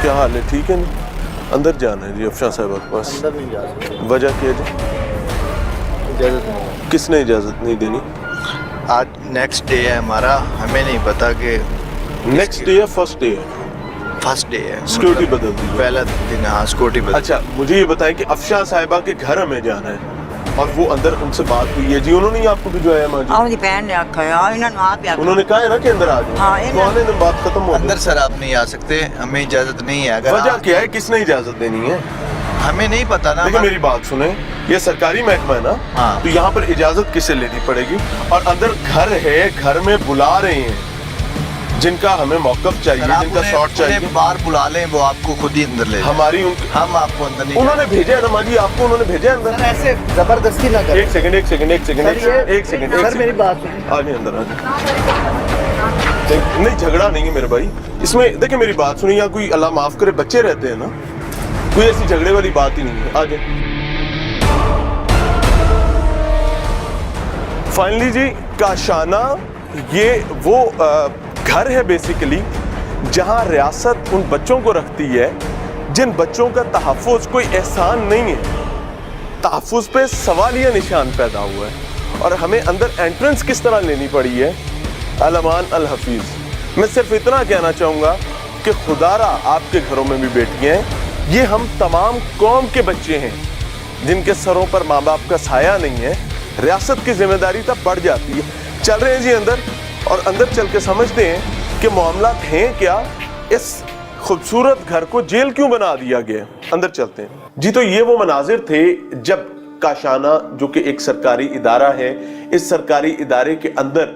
क्या हाल है, ठीक है ना? अंदर जाना है जी अफशान साहिबा के पास। अंदर नहीं जा सकते, वजह क्या है जी? इजाज़त नहीं। किसने इजाज़त नहीं देनी? आज नेक्स्ट डे है हमारा, हमें नहीं पता कि नेक्स्ट डे है, फर्स्ट डे है? फर्स्ट डे है। सिक्योरिटी बदल दी है। पहला दिन, हाँ सिक्योरिटी बदल। अच्छा मुझे ये बताएं कि अफशान साहिबा के घर हमें जाना है और वो अंदर उनसे बात हुई है जी, उन्होंने ही आपको भिजवाया माँ जी? ਆਪਣੀ ਭੈਣ ਨੇ ਆਖਿਆ ਇਹਨਾਂ ਨੂੰ ਆਪ ਆਖਿਆ उन्होंने कहा है ना कि अंदर आ जाओ। हाँ, तो आने दिन बात खत्म हो अंदर गई। सर आप नहीं आ सकते, हमें इजाज़त नहीं है। अगर वजह क्या है, किसने इजाज़त देनी है? हमें नहीं पता ना। देखिए मेरी बात सुने, ये सरकारी महकमा है ना, हाँ। तो यहाँ पर इजाजत किसे लेनी पड़ेगी? और अंदर घर है, घर में बुला रहे हैं जिनका हमें मौकफ चाहिए, अगर आप जिनका उन्हें- शॉट चाहिए, उन्हें बाहर बुला लें, वो आपको खुद ही अंदर ले जाएं। हमारी हम आपको अंदर नहीं उन्होंने भेजा है ना माँ जी, आपको उन्होंने भेजा है अंदर। ऐसे जबरदस्ती ना करें। एक सेकंड एक सेकंड एक सेकंड एक सेकंड सर मेरी बात सुनिए। आ जाए अंदर, आ जाए। नहीं झगड़ा नहीं है मेरे भाई इसमें। देखिए मेरी बात सुनिए, यहाँ कोई अल्लाह माफ करे बच्चे रहते हैं ना, कोई ऐसी झगड़े वाली बात ही नहीं है। आ जाए। फाइनली जी काशाना ये वो घर है बेसिकली जहां रियासत उन बच्चों को रखती है जिन बच्चों का तहफ़्फ़ुज़ कोई एहसान नहीं है। तहफ़्फ़ुज़ पे सवालिया निशान पैदा हुआ है और हमें अंदर एंट्रेंस किस तरह लेनी पड़ी है। अलमान अल हफीज़, मैं सिर्फ इतना कहना चाहूँगा कि खुदारा आपके घरों में भी बेटियाँ हैं, ये हम तमाम कौम के बच्चे हैं जिनके सरों पर माँ बाप का साया नहीं है। रियासत की जिम्मेदारी तब बढ़ जाती है। चल रहे हैं जी अंदर, और अंदर चल के समझते हैं कि मामला हैं क्या, इस खूबसूरत घर को जेल क्यों बना दिया गया। अंदर चलते हैं जी। तो ये वो मनाजिर थे जब काशाना, जो कि एक सरकारी इदारा है, इस सरकारी इदारे के अंदर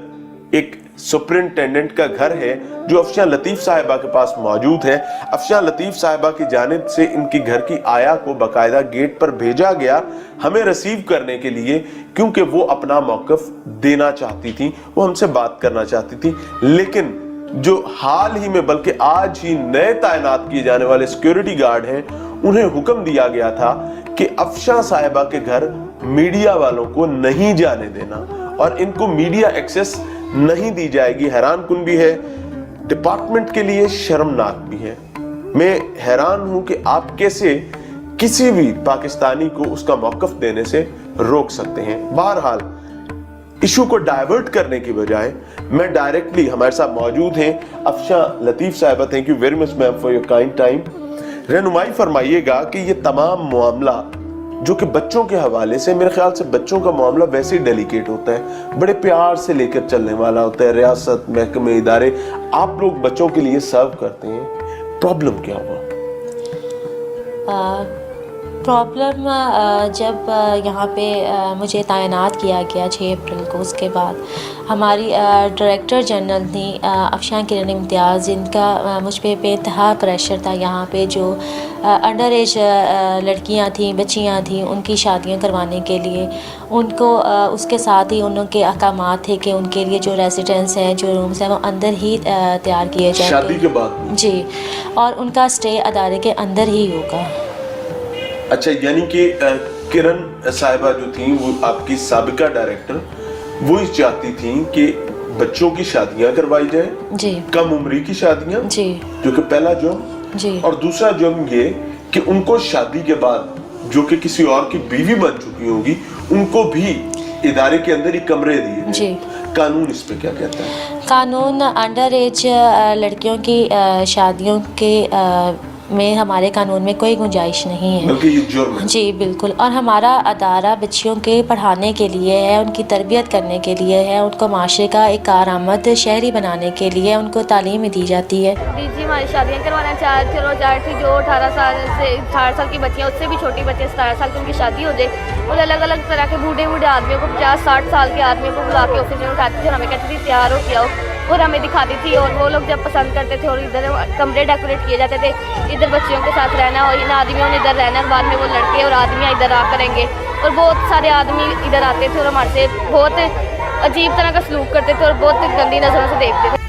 एक सुपरिंटेंडेंट का घर है जो अफशान लतीफ़ साहिबा के पास मौजूद है। अफशान लतीफ़ साहिबा की जानिब से इनकी घर की आया को बाकायदा गेट पर भेजा गया हमें रिसीव करने के लिए, क्योंकि वो अपना मौक़िफ़ देना चाहती थी, वो हमसे बात करना चाहती थी। लेकिन जो हाल ही में बल्कि आज ही नए तैनात किए जाने वाले सिक्योरिटी गार्ड हैं, उन्हें हुक्म दिया गया था कि अफशान साहिबा के घर मीडिया वालों को नहीं जाने देना और इनको मीडिया एक्सेस नहीं दी जाएगी। हैरान कुन भी है, डिपार्टमेंट के लिए शर्मनाक भी है। मैं हैरान हूं कि आप कैसे किसी भी पाकिस्तानी को उसका मौक़िफ़ देने से रोक सकते हैं। बहरहाल इशू को डाइवर्ट करने की बजाय मैं डायरेक्टली, हमारे साथ मौजूद हैं अफशान लतीफ़ साहिबा, thank you very much ma'am for your kind time. रहनुमाई फरमाइएगा कि ये तमाम मामला जो कि बच्चों के हवाले से, मेरे ख्याल से बच्चों का मामला वैसे ही डेलिकेट होता है, बड़े प्यार से लेकर चलने वाला होता है। रियासत, महकमे, इदारे, आप लोग बच्चों के लिए सर्व करते हैं, प्रॉब्लम क्या हुआ? प्रॉब्लम जब यहाँ पे मुझे तैनात किया गया 6 अप्रैल को, उसके बाद हमारी डायरेक्टर जनरल थी अफशान किरण इम्तियाज़, जिनका मुझ पे बेइंतहा प्रेशर था यहाँ पे। जो अंडर एज लड़कियाँ थीं, बच्चियाँ थीं, उनकी शादियाँ करवाने के लिए उनको उसके साथ ही उनके अहकामात थे कि उनके लिए जो रेजिडेंस हैं, जो रूम्स हैं, वो अंदर ही तैयार किए जाएंगे शादी के बाद जी, और उनका स्टे अदारे के अंदर ही होगा। अच्छा, यानी कि किरण साहिबा जो थी, वो आपकी साबिका डायरेक्टर, वो ही चाहती थी कि बच्चों की शादियां करवाई जाए जी, कम उम्री की शादियां जी, जो कि पहला जुर्म, जी, और दूसरा जुर्म ये कि उनको शादी के बाद जो कि किसी और की बीवी बन चुकी होगी, उनको भी इदारे के अंदर ही कमरे दिए जी। कानून इस पे क्या कहता है? कानून अंडर एज लड़कियों की शादियों के में हमारे कानून में कोई गुंजाइश नहीं है, बल्कि ये जुर्म है। जी बिल्कुल। और हमारा अदारा बच्चियों के पढ़ाने के लिए है, उनकी तरबियत करने के लिए है, उनको माशरे का एक कारआमद शहरी बनाने के लिए उनको तालीम दी जाती है। जी हमारी शादियाँ करवाना चाह रही थी, जो 18 साल की बच्चियाँ, उससे भी छोटी बच्चे 17 साल की उनकी शादी हो जाए, और अलग अलग तरह के बूढ़े आदमियों को, 50-60 साल के आदमियों को बुला के ऑफिस में उठाती थी और हमें कहती थी तैयार हो किया हो, और हमें दिखाती थी। और वो लोग जब पसंद करते थे और इधर कमरे डेकोरेट किए जाते थे, इधर बच्चियों के साथ रहना और इन आदमियों ने इधर रहना, बाद में वो लड़के और आदमियाँ इधर आ करेंगे, और बहुत सारे आदमी इधर आते थे और हमारे से बहुत अजीब तरह का सलूक करते थे और बहुत गंदी नज़रों से देखते थे।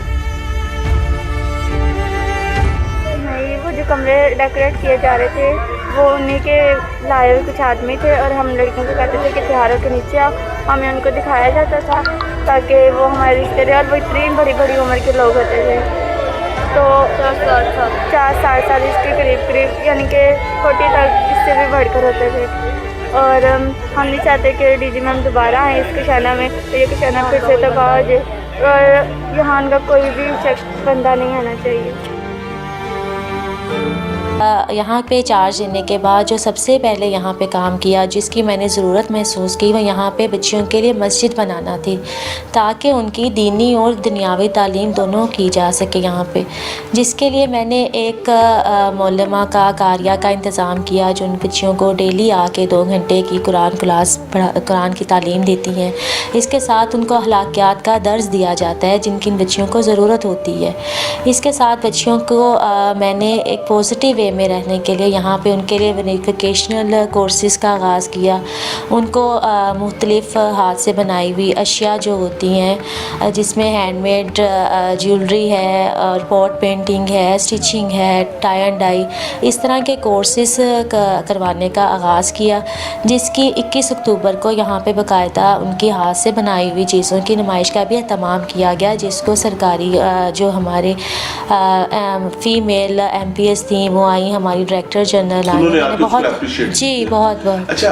नहीं, वो जो कमरे डेकोरेट किए जा रहे थे वो उन्हीं के लाए हुए कुछ आदमी थे, और हम लड़कियों को कहते थे कि त्योहारों के नीचे आओ, हमें उनको दिखाया जाता था ताकि वो हमारे रिश्ते रहे, और वो इतनी बड़ी बड़ी उम्र के लोग होते थे। तो 4-7 4-7 साल इसके करीब यानी कि 40 तक इससे भी बढ़कर होते थे। और हम नहीं चाहते कि डीजी मैम दोबारा आए इस कशाना में, तो ये कशाना फिर से तबाह हो जाए और यहाँ का कोई भी शख्स बंदा नहीं आना चाहिए। यहाँ पे चार्ज लेने के बाद जो सबसे पहले यहाँ पे काम किया, जिसकी मैंने ज़रूरत महसूस की, वह यहाँ पे बच्चियों के लिए मस्जिद बनाना थी ताकि उनकी दीनी और दुनियावी तालीम दोनों की जा सके यहाँ पे। जिसके लिए मैंने एक मौलमा का कारिया का इंतज़ाम किया जो उन बच्चियों को डेली आके 2 घंटे की कुरान की तालीम देती हैं। इसके साथ उनको अखलाकियात का दर्स दिया जाता है जिनकी इन बच्चियों को ज़रूरत होती है। इसके साथ बच्चियों को मैंने एक पॉजिटिव वे में रहने के लिए यहाँ पे उनके लिए वोकेशनल कोर्सेज़ का आगाज़ किया। उनको मुख्तलिफ़ हाथ से बनाई हुई अशिया जो होती हैं, जिसमें हैंडमेड ज्वेलरी है और पॉट पेंटिंग है, स्टिचिंग है, टाई एंड डाई, इस तरह के कोर्सेज़ करवाने का आगाज़ किया। जिसकी 21 अक्टूबर को यहाँ पे बाकायदा उनकी हाथ से बनाई हुई चीज़ों की नुमाइश का भी एहतमाम किया गया, जिसको सरकारी जो हमारे फ़ीमेल MPS थी वो आई, हमारी डायरेक्टर जनरल आई, मैंने बहुत जी बहुत अच्छा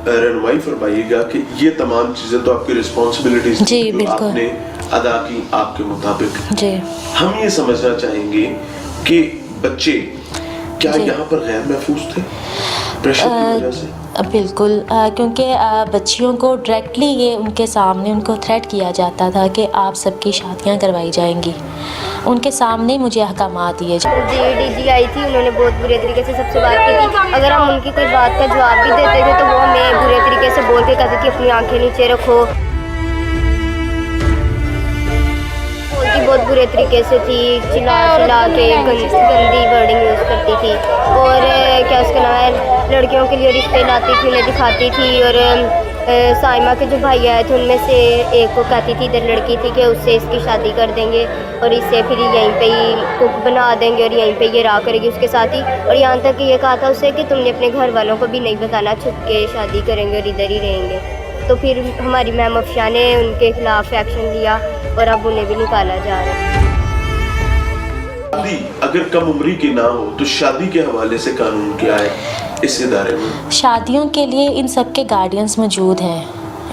रहनुमाई फरमाइएगा कि ये तमाम चीज़ें तो आपकी रिस्पॉन्सिबिलिटीज जी बिल्कुल आपने अदा की आपके मुताबिक। जी हम ये समझना चाहेंगे कि बच्चे क्या यहाँ पर गैर महफूज थे प्रेशर की वजह से? बिल्कुल, क्योंकि बच्चियों को डायरेक्टली ये उनके सामने उनको थ्रेट किया जाता था कि आप सबकी शादियां करवाई जाएंगी। उनके सामने मुझे अहकामात दिए जी डीजी आई थी, उन्होंने बहुत बुरे तरीके से सबसे बात की थी। अगर हम उनकी कोई बात का जवाब भी देते थे तो वो हमें बुरे तरीके से बोल के कहती थी अपनी आंखें नीचे रखो। बोलती बहुत बुरे तरीके से थी, चिल्ला के गंदी वर्डिंग यूज़ करती थी। और क्या उसका नाम है, लड़कियों के लिए रिश्ते लाती थी, उन्हें दिखाती थी। और साइमा के जो भाई आए थे उनमें से एक को कहती थी, इधर लड़की थी कि उससे इसकी शादी कर देंगे और इससे फिर यहीं पे ही कुक बना देंगे और यहीं पे ये रहा करेगी उसके साथ ही। और यहाँ तक कि ये कहा था उससे कि तुमने अपने घर वालों को भी नहीं बताना, छुप के शादी करेंगे और इधर ही रहेंगे। तो फिर हमारी मैम अफशा ने उनके खिलाफ एक्शन लिया और अब उन्हें भी निकाला जा रहा है। शादी अगर कम उम्री की ना हो तो शादी के हवाले से कानून क्या है इस इदारे में? शादियों के लिए इन सब के गार्डियंस मौजूद हैं,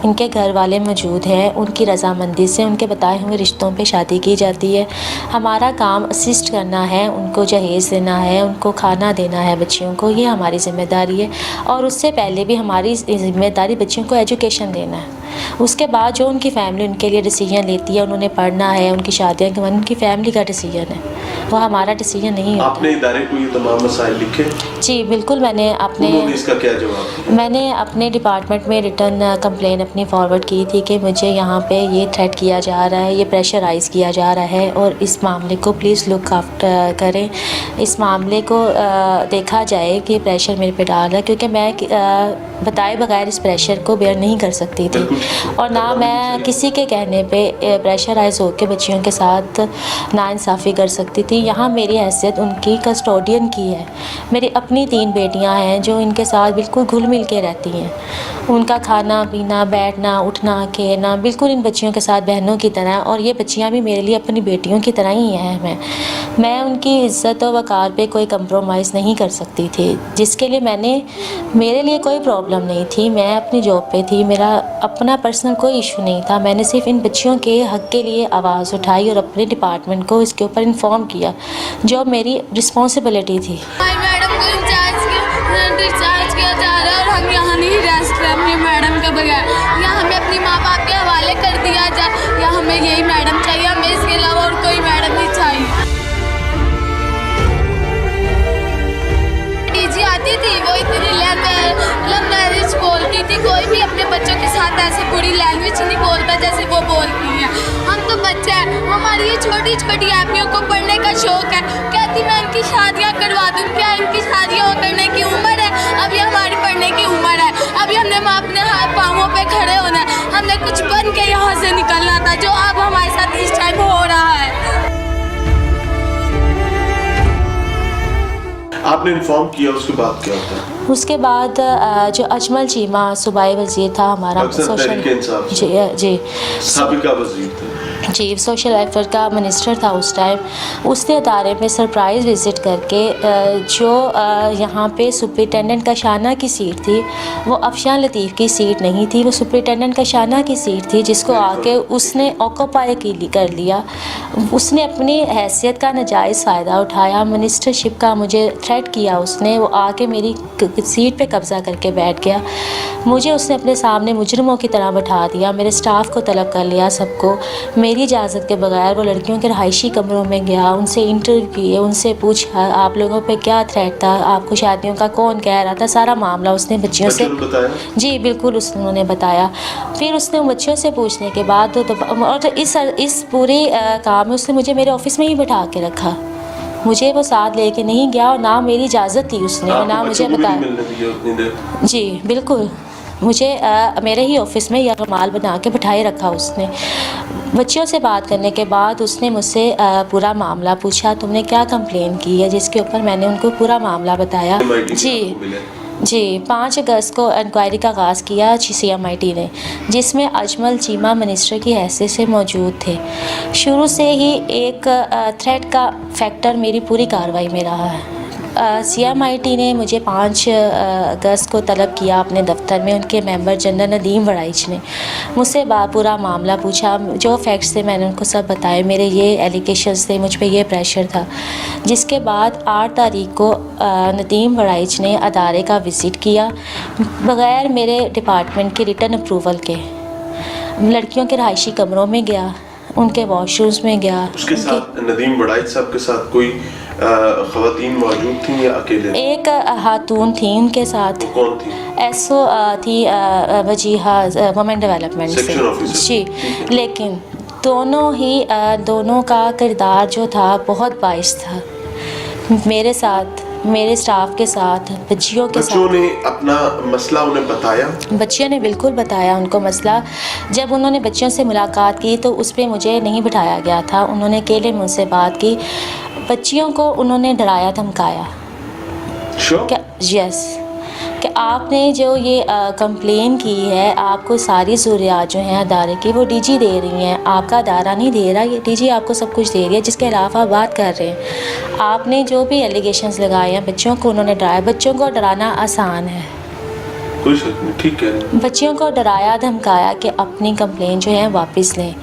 इनके घर वाले मौजूद हैं, उनकी रज़ामंदी से उनके बताए हुए रिश्तों पे शादी की जाती है। हमारा काम असिस्ट करना है, उनको जहेज़ देना है, उनको खाना देना है बच्चियों को, ये हमारी ज़िम्मेदारी है। और उससे पहले भी हमारी ज़िम्मेदारी बच्चियों को एजुकेशन देना है। उसके बाद जो उनकी फ़ैमिली उनके लिए डिसीजन लेती है, उन्होंने पढ़ना है, उनकी शादियाँ करवानी, उनकी फ़ैमिली का डिसीजन है, वो हमारा डिसीजन नहीं होता। आपने इदारे को ये तमाम मसाइल लिखे? जी बिल्कुल, मैंने इसका क्या जवाब? मैंने अपने डिपार्टमेंट में रिटर्न कंप्लेन अपनी फॉरवर्ड की थी कि मुझे यहाँ पे ये थ्रेट किया जा रहा है, ये प्रेशराइज़ किया जा रहा है और इस मामले को प्लीज़ लुक आफ्टर करें, इस मामले को देखा जाए कि प्रेशर मेरे पे डाल रहा है, क्योंकि मैं बताए बगैर इस प्रेशर को बेयर नहीं कर सकती थी और ना मैं किसी के कहने पे प्रेशराइज़ होकर बच्चियों के साथ नाइंसाफ़ी कर सकती थी। यहाँ मेरी हैसियत उनकी कस्टोडियन की है। मेरी अपनी 3 बेटियाँ हैं जो इनके साथ बिल्कुल घुल मिल के रहती हैं। उनका खाना पीना, बैठना, उठना, खेलना बिल्कुल इन बच्चियों के साथ बहनों की तरह, और ये बच्चियाँ भी मेरे लिए अपनी बेटियों की तरह ही हैं। मैं उनकी इज़्ज़त और वक़ार पे कोई कंप्रोमाइज़ नहीं कर सकती थी, जिसके लिए मेरे लिए कोई प्रॉब्लम नहीं थी। मैं अपनी जॉब पे थी, मेरा अपना पर्सनल कोई इशू नहीं था। मैंने सिर्फ इन बच्चियों के हक़ के लिए आवाज़ उठाई और अपने डिपार्टमेंट को इसके ऊपर इन्फॉर्म किया, जो मेरी रिस्पॉन्सिबिलिटी थी। मैडम को डिस्चार्ज किया जा रहा है और हम यहाँ नहीं रह सकते अपनी मैडम के बगैर। यहाँ हमें अपनी माँ बाप के हवाले कर दिया जाए, या हमें यही मैडम चाहिए, हमें इसके अलावा और कोई मैडम नहीं चाहिए। डीजी आती थी, वो इतनी लव मैरिज बोलती थी, कोई भी अपने बच्चों के साथ ऐसे बुरी लैंग्वेज नहीं बोलता जैसे वो बोलती है। हम तो बच्चे हैं, हमारी ये छोटी छोटी ऐपियों को पढ़ने का शौक है। कहती मैं इनकी शादियाँ करवा दूँ, क्या इनकी शादियाँ करने की उम्र है? अभी हमारी पढ़ने की उम्र है, अभी हमने अपने हाथ पाँवों पे खड़े होना है, हमने कुछ बन के यहाँ से निकलना था, जो अब हमारे साथ इस टाइम हो रहा है। आपने इन्फॉर्म किया, उसके बाद क्या होता है? उसके बाद जो अजमल चीमा सूबाई वज़ीर था हमारा सोशल, जी साबिका वज़ीर थे, जी, सोशल वेलफेयर का मिनिस्टर था उस टाइम। उसने अदारे में सरप्राइज़ विज़िट करके जो यहाँ पे सुपरिटेंडेंट का शाना की सीट थी, वो अफशान लतीफ़ की सीट नहीं थी, वो सुपरिटेंडेंट का शाना की सीट थी, जिसको आके उसने ऑक्यूपाई कर लिया। उसने अपनी हैसियत का नाजायज़ फ़ायदा उठाया, मिनिस्टरशिप का मुझे थ्रेट किया उसने। वो आके मेरी सीट पे कब्ज़ा करके बैठ गया। मुझे उसने अपने सामने मुजरिमों की तरह बैठा दिया, मेरे स्टाफ को तलब कर लिया, सबको। मेरी इजाज़त के बगैर वो लड़कियों के रहायशी कमरों में गया, उनसे इंटरव्यू किए, उनसे पूछा आप लोगों पे क्या थ्रेट था, आपको शादियों का कौन कह रहा था, सारा मामला उसने बच्चियों से बताया? जी बिल्कुल, उन्होंने बताया। फिर उसने बच्चियों से पूछने के बाद और इस पूरे काम में उसने मुझे मेरे ऑफिस में ही बैठा के रखा। मुझे वो साथ लेके नहीं गया और ना मेरी इजाज़त दी उसने और ना मुझे बताया। जी बिल्कुल, मुझे मेरे ही ऑफिस में यह माल बना के बिठाए रखा उसने। बच्चियों से बात करने के बाद उसने मुझसे पूरा मामला पूछा, तुमने क्या कंप्लेन की है, जिसके ऊपर मैंने उनको पूरा मामला बताया। जी 5 अगस्त को इंक्वायरी का आगाज़ किया CMIT ने, जिसमें अजमल चीमा मिनिस्टर की हैसियत से मौजूद थे। शुरू से ही एक थ्रेट का फैक्टर मेरी पूरी कार्रवाई में रहा है। CMIT ने मुझे 5 अगस्त को तलब किया अपने दफ्तर में। उनके मेंबर जनरल नदीम वराइच ने मुझसे पूरा मामला पूछा, जो फैक्ट्स थे मैंने उनको सब बताए, मेरे ये एलिगेशंस थे, मुझ पे ये प्रेशर था। जिसके बाद 8 तारीख को नदीम वराइच ने अदारे का विज़िट किया बग़ैर मेरे डिपार्टमेंट के रिटर्न अप्रूवल के। लड़कियों के रहायशी कमरों में गया, उनके वॉशरूम्स में गया। उसके साथ नदीम वराइच साहब के साथ कोई ख़वातीन मौजूद थी या अकेले? एक खातून थी उनके साथ। वो कौन थी? SO थी वजीहा वुमेन डेवलपमेंट से। जी, लेकिन दोनों का किरदार जो था बहुत बाइस था मेरे साथ, मेरे स्टाफ के साथ, बच्चियों के साथ। बच्चों ने अपना मसला उन्हें बताया? बच्चियों ने बिल्कुल बताया उनको मसला। जब उन्होंने बच्चियों से मुलाकात की तो उस पर मुझे नहीं बिठाया गया था, उन्होंने अकेले मुझसे बात की। बच्चियों को उन्होंने डराया धमकाया। क्या? यस, कि आपने जो ये कंप्लेन की है, आपको सारी ज़रूरियात जो हैं अदारे की वो DG दे रही हैं, आपका अदारा नहीं दे रहा, ये DG आपको सब कुछ दे रही है, जिसके खिलाफ आप बात कर रहे हैं। आपने जो भी एलिगेशंस लगाए हैं, बच्चों को उन्होंने डराया। बच्चों को डराना आसान है, कोई शक नहीं, ठीक है। बच्चियों को डराया धमकाया कि अपनी कंप्लेन जो है वापस लें।